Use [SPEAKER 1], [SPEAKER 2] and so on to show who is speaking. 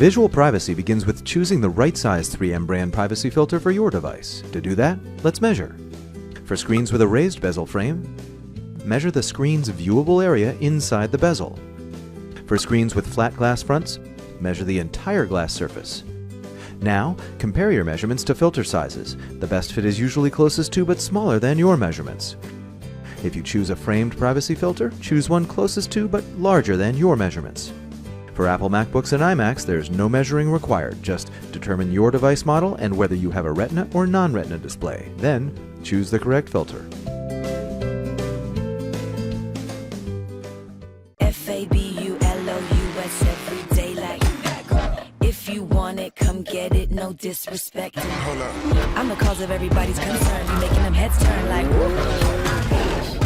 [SPEAKER 1] Visual privacy begins with choosing the right size 3M brand privacy filter for your device. To do that, let's measure. For screens with a raised bezel frame, measure the screen's viewable area inside the bezel. For screens with flat glass fronts, measure the entire glass surface. Now, compare your measurements to filter sizes. The best fit is usually closest to but smaller than your measurements. If you choose a framed privacy filter, choose one closest to but larger than your measurements. For Apple MacBooks and iMacs, there's no measuring required. Just determine your device model and whether you have a Retina or non-Retina display. Then, choose the correct filter.
[SPEAKER 2] FABULOUS every day like if you want it, come get it, no disrespect. I'm the cause of everybody's concern, be making them heads turn like whoop.